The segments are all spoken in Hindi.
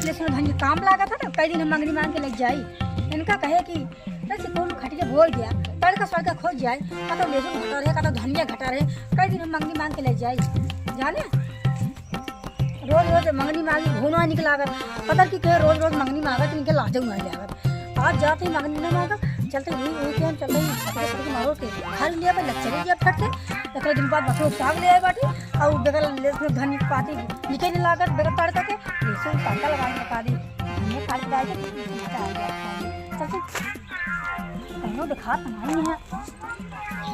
लेकिन धन काम लागा था ना, कई दिन हम मंगनी मांग के लग जाई। इनका कहे कि वैसे कौन खटिया भोर दिया, तड़का सड़का खोज जाए, का तो लहसुन घटा रहे, का तो धनिया घटा रहे, कई दिन हम मंगनी मांग के लग जाई। जाने रोज रोज मंगनी मांगी घूना निकला कर, पता कि कहे रोज रोज मंगनी मांगा तो इनके लाजो नहीं लगा। आज जाते ही मंगनी नहीं मांगा, चलते हुई वीकेंड चलते ही मारो के हर लिया पर चले गया फट से। तो दिन बाद बकरो साग ले आए बाटी और बगल लेसुन धनी पाती निकल नहीं लागत, बगल तड़का के लेसुन तड़का लगा के पा दी, धनिया काट के डाल के चलते कहीं दिखा नहीं है,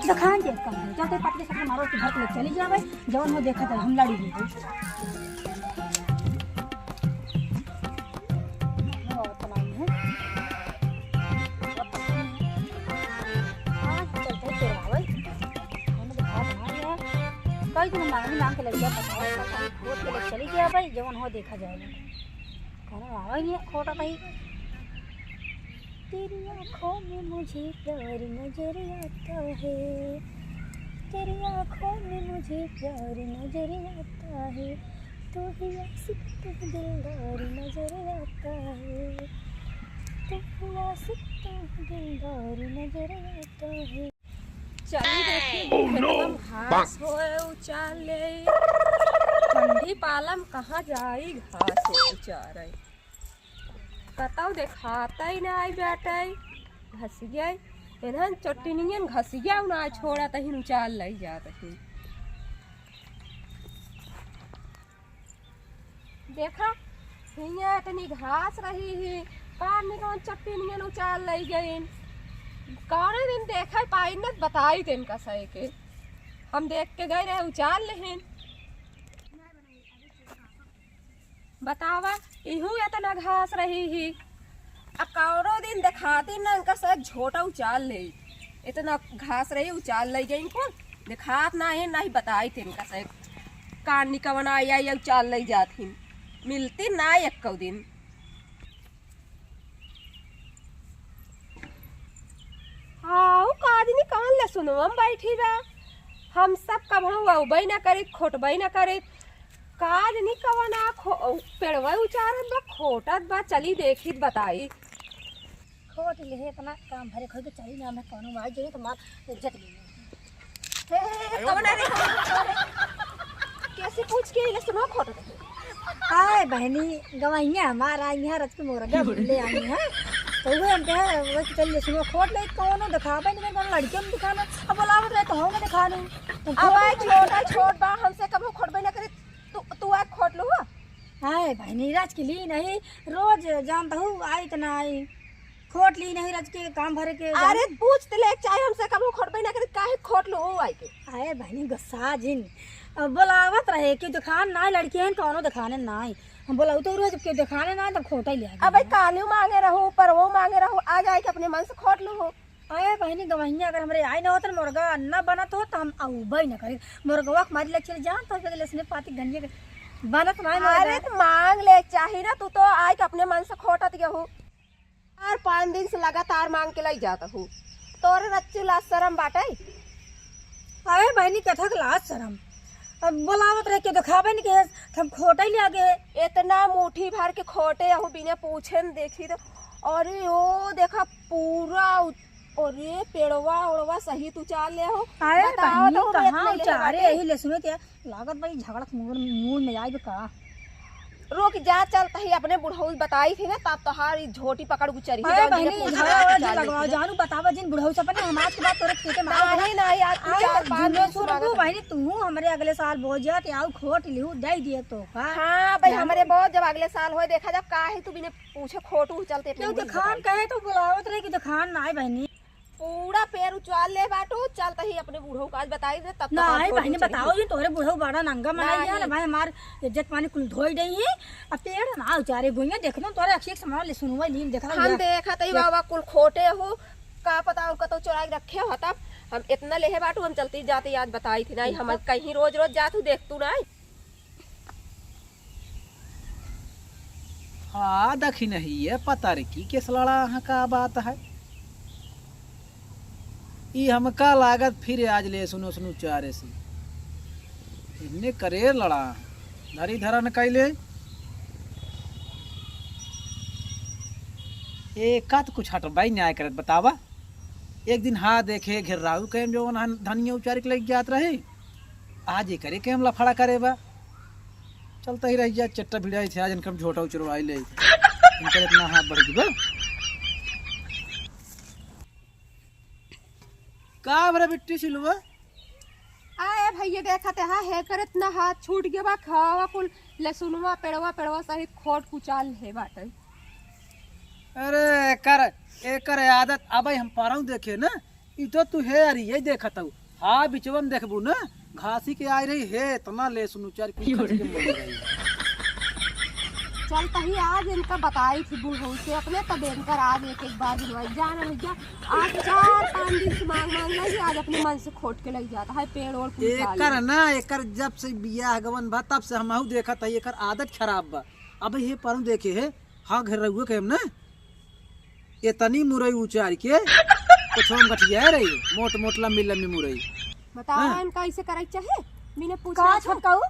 दिखाएं के कम जाते पतले से मारो के घर के चली जावे, जवन हो देखा था हम लड़ी गई। कई दिन मांगनी मांग के लग गया, वोट के लिए चली गया भाई, जवन हो देखा जाएगा। कहना आवा ही नहीं खोटा भाई। तेरी आँखों में मुझे प्यार नजर आता है, तेरी आँखों में मुझे प्यार नजर आता है, तू ही आशिक तू दिलदार नजर आता है, तू ही आशिक तू दिलदार नजर आता है। चली देखी घास होए उचाले, ठंडी पालम कहाँ जाई घास उचारे, कतौ देखाता ही ना आई बेटा घस गया एनहन चट्टनियन घस गया ना छोड़ा तहिन उचाल लई जात ही। देखा हिया इतनी घास रही ही कान निकल चट्टनियन उचाल लई गईन। कौन दिन देखा पाई न बताई दिन का सही के हम देख के गए रहे उचाल लेहिन। बतावा इहू इतना घास रही ही, अब कौनो दिन दिखाती न इनका सही झोटा उचाल ले, इतना घास रही उचाल ले गई इनको दिखात ना है, ना ही बताई थे इनका सही कान निकवन आई उचाल ले जाती मिलती ना एक कौ दिन। हाँ कादनी कान ले सुनो हम बैठी बा, हम सब कभू उबई ना करे खोटबई ना करे, कादनी कवना पेड़वा उचारत बा खोटत बा, चली देखी बताई खोट ले इतना काम भरे खोल के चली ना मैं कोनो मार जे तो मार इज्जत ले कवना रे कैसे पूछ के ले सुनो खोट। हाय बहनी गवाइया हमारा यहाँ रच के मोरगा ले आई है, तो वो हम कहे वो चल ले सुनो खोट ले कोनो दिखावे नहीं, कोनो लड़कियों में दिखाना अब बोलावत रहे तो हम दिखाने अब आई छोटा छोट बा हमसे कबो खोटबे ना करे, तू आज खोट लो। हाय बहनी राज के ली नहीं रोज जानता हूँ आई तो ना आई खोट ली नहीं रज के काम भरे के। अरे पूछ ले चाहे हमसे कबो खोटबे ना करे काहे खोट लो आई के। हाय बहनी गुस्सा जिन बोलावत रहे कि दिखान ना लड़की है कोनो दिखाने ना आई, हम बोला तो रोज के दिखाने ना तो खोटा ही ले आ। अब कालियो मांगे रहो पर वो मांगे रहो आ जाए कि अपने मन से खोट लो हो। आए बहनी गवैया अगर हमरे आई ना होत मुर्गा अन्ना बनत हो तो हम आउबई ना करे, मुर्गवा के मारी ले चल जा तो लेसने पाती गन्ने के बनत ना। अरे तो मांग ले चाहिए ना, तू तो आई के अपने मन से खोटत गए हो, 4-5 दिन से लगातार मांग के लाई जाता हूँ, तोरे रच्चू लाज शरम बाटे। अरे बहनी कथा के लाज शरम अब बोलावत रहे के दिखावे नहीं के हम खोटा ही ले आगे, इतना मुट्ठी भर के खोटे हो बिना पूछे न देखी तो। अरे ओ देखा पूरा अरे पेड़वा ओड़वा सही तू चाल ले हो। अरे तो कहां उचारे यही ले सुने क्या लागत भाई झगड़ा मुंह में आई का रोक जा चलता ही अपने बुढ़ऊ बताई थी ना तब तोहारी झोटी पकड़ गुचरी है बहनी झगड़ा लगवा जानू बतावा जिन बुढ़ऊ से अपने हमार के बात तोरे खेते मार नहीं नहीं यार 4-5 दिन सुरगु बहनी तू हमरे अगले साल बोझ जात आउ खोट लिहू दे दिए तो का। हां भाई हमरे बहुत जब अगले साल होए देखा जब काहे तू बिने पूछे खोटू चलते क्यों दिखान कहे तो बुलावत रहे कि दिखान ना है बहनी पूरा पैर उचाल ले बाटू चलता ही अपने बूढ़ऊ का आज बताई दे तब ना आई बहनी बताओ ये तोरे बूढ़ऊ बड़ा नंगा मनाई है ना भाई हमार इज्जत पानी कुल धोई दई है अब पेड़ ना उचारे गुइया देखनो तोरे अक्षिक समाल ले सुनवा लीन देखा हम देखा तई बाबा कुल खोटे हो का पता उनका तो चुराई रखे हो तब हम इतना लेहे बाटू हम चलती जाती आज बताई थी नहीं हम कहीं रोज रोज जातू देखतू नहीं। हाँ देखी नहीं है पता रे की केस लड़ा का बात है ई हमका लागत फिर आज ले सुनो सुनो चारे से इन्ने करे लड़ा धरी धरा न कैले एक का तो कुछ हटबाई न्याय करत बतावा। एक दिन हाँ देखे घेर्राऊ के जो धनिया उचारी के लग जात रहे, आज ये करे के हम लफड़ा करे बा। चलता ही रह जा चट्टा भिड़ाई थे आज इनकम झोटा उचरवाई ले इनका इतना हाथ बढ़ गया का बरा बिट्टी सिलवा। आए भैया देखते हाँ है करत ना हाथ छूट गया बा खावा कुल लहसुनवा पेड़वा पेड़वा सहित खोट कुचाल है बाटे। अरे एकर आदत अब हम पाराऊ देखे ना ई तो तू है अरे ये देखत हूँ हाँ बिचवन देखबू ना घासी के आई रही है इतना लहसुन उचार चल तही आज इनका बताई थी बूढ़ो से अपने तब इनकर आज एक एक बार दिलवाई जाना भैया आज 4-5 दिन से मांग नहीं आज अपने मन से खोट के लग जाता है पेड़ और एकर ना एकर जब से बियाह गवन बा तब से हमहू देखत है एकर आदत खराब बा। अब ये पारू देखे है हाँ घर रहुए के हम ना ये तनी मुरई उचार के कुछ हम गठिया रही मोट मोट लम्बी लम्बी मुरई बताओ इनका ऐसे करे चाहे मैंने पूछा का छटकाऊ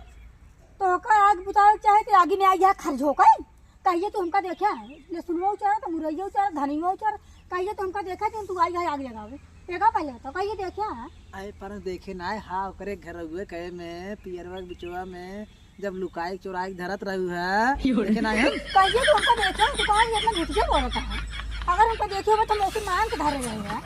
तो का आग बुतावे चाहे तो आगे में आ गया खर्च हो गए कहिए तो हमका देखा है ले सुनवा उचारा तो मुरैया उचारा धनिया उचारा कहिए तो हमका देखा कि तू आई है आग लगावे देखा पहले तो कहिए देखा है आए पर देखे ना हाँ करे घर रहुए कहे में पियरवा के बिचवा में जब लुकाई चोराई धरत रहू है देखे ना हम कहिए तो हमका देखा दुकान में इतना घुट के बोलता है अगर हमका देखे हो तो ऐसे मांग के धरे रहे हैं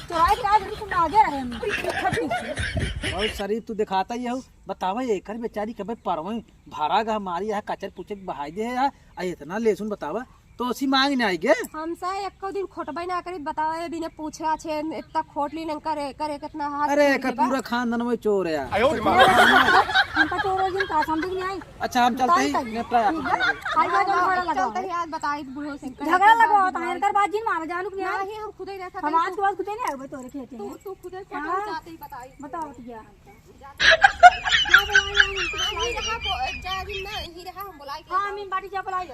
चोराई के आज तुम आगे रहे हम और शरीर तू दिखाता ही हो बतावा एकर बेचारी कबे परवई भाड़ा गा हमारी यहाँ कचर पुचर बहाई दे है इतना लहसुन बतावा तो उसी मांग नहीं आई गे हमसे एक दिन खोटबई ना करी बतावे बिना पूछा छे इतना खोट ली न करे करे कितना हाथ अरे एकर पूरा खानदान में चोर है यार हमका चोर दिन का समझ नहीं आई अच्छा हम चलते ही निपटा आई बात झगड़ा लगा चलते ही आज बताई बूढ़ो से झगड़ा लगा होता है इनकर बात जिन मार जानू कि नहीं नहीं हम खुद ही देखा हम आज के बाद कुछ नहीं आए तोरे खेते हैं तू खुद से चाहते ही बताई बताओ क्या ही रहा हम बुलाई हां मैं बाटी जा बुलाई